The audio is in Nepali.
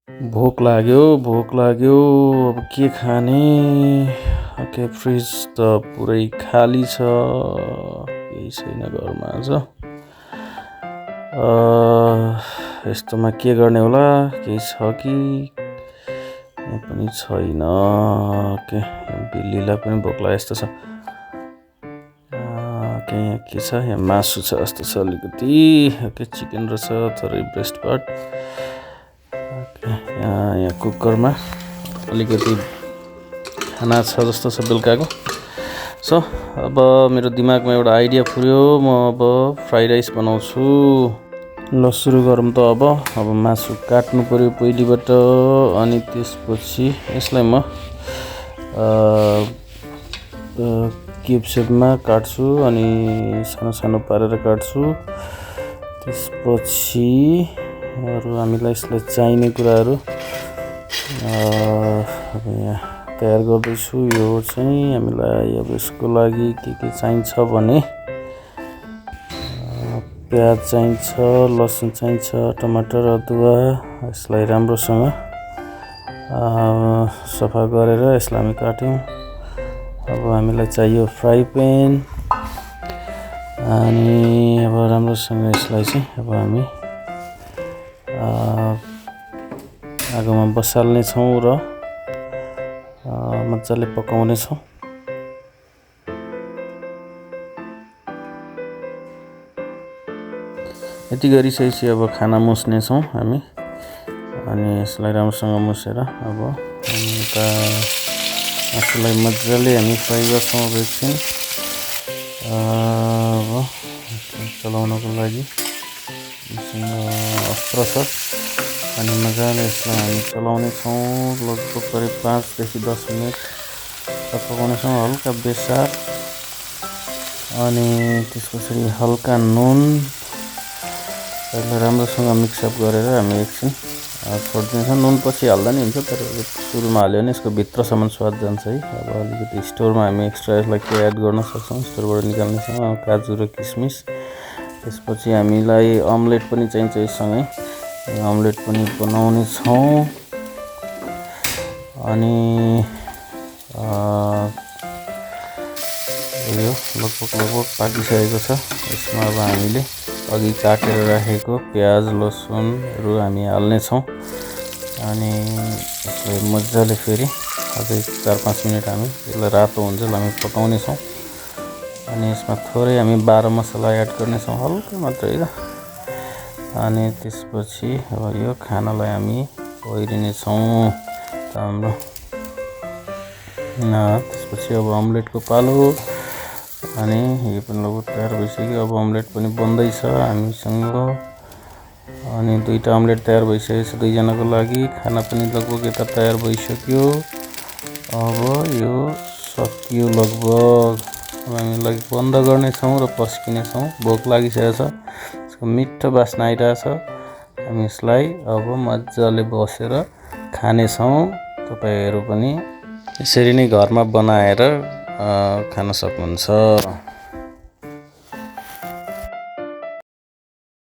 भोक लाग्यो अब के खाने ओके फ्रिज त पुरै खाली छ केही छैन घरमा आज यस्तोमा के गर्ने होला केही छ कि यहाँ पनि छैन ओके बिल्लीलाई पनि भोक लागे जस्तो छ ओके यहाँ के छ यहाँ मासु छ जस्तो छ अलिकति ओके चिकन रहेछ थोरै ब्रेस्ट पार्ट यहाँ कुकरमा अलिकति खाना छ जस्तो छ बेलुकाको सो अब मेरो दिमागमा एउटा आइडिया फुर्यो म अब फ्राइड राइस बनाउँछु ल सुरु गरौँ त अब मासु काट्नु पर्यो पहिलेबाट अनि त्यसपछि यसलाई म क्युब सेपमा काट्छु अनि सानो सानो पारेर काट्छु त्यसपछि अरू हामीलाई यसलाई चाहिने कुराहरू अब यहाँ तयार गर्दैछु यो चाहिँ हामीलाई अब यसको लागि के चाहिन्छ भने प्याज चाहिन्छ लसुन चाहिन्छ टमाटर अदुवा यसलाई राम्रोसँग सफा गरेर यसलाई हामी काट्यौँ अब हामीलाई चाहियो फ्राई प्यान अनि अब राम्रोसँग यसलाई चाहिँ अब हामी आगोमा बसाल्ने छौँ र मजाले पकाउने छौँ यति गरिसकेपछि अब खाना मुस्ने छौँ हामी अनि यसलाई राम्रोसँग मुसेर अब यता मासुलाई मजाले हामी फ्राई गर्छौँ अब एकछिन अब चलाउनको लागि अस्त्र छ अनि मजाले यसलाई हामी चलाउने छौँ लगभग करिब 5 देखि 10 मिनट पकाउने छौँ हल्का बेसार अनि त्यसपछि हल्का नुन यसलाई राम्रोसँग मिक्सअप गरेर हामी एकछिन छोडिदिन्छौँ नुन पछि हाल्दा नि हुन्छ तर सुरुमा हाल्यो भने यसको भित्रसम्म स्वाद जान्छ है अब अलिकति स्टोरमा हामी एक्स्ट्रा यसलाई के एड गर्न सक्छौँ स्टोरबाट निकाल्नेछौँ काजु र किसमिस त्यसपछि हामीलाई अमलेट पनि चाहिन्छ यससँगै अमलेट पनि बनाउने छौँ अनि यो लगभग पाकिसकेको छ यसमा अब हामीले अघि काटेर राखेको प्याज लसुनहरू हामी हाल्नेछौँ अनि यसलाई मजाले फेरि अझै 4-5 मिनट हामी यसलाई रातो हुन्छ हामी पकाउने छौँ अनि यसमा थोरै हामी 12 मसला एड गर्नेछौँ हल्का मात्रै र अनि त्यसपछि अब यो खानालाई हामी ओइरिने छौँ हाम्रो त्यसपछि अब अमलेटको पालो अनि यो पनि लगभग तयार भइसक्यो अब अमलेट पनि बन्दैछ हामीसँग अनि 2टा अमलेट तयार भइसकेको छ 2 जनाको लागि खाना पनि लगभग यता तयार भइसक्यो अब यो सकियो लगभग हामीलाई बन्द गर्नेछौँ र पस्किनेछौँ भोक लागिसकेको छ यसको मिठो बास्ना आइरहेछ हामी यसलाई अब मजाले बसेर खानेछौँ तपाईहरु पनि यसरी नै घरमा बनाएर खान सक्नुहुन्छ।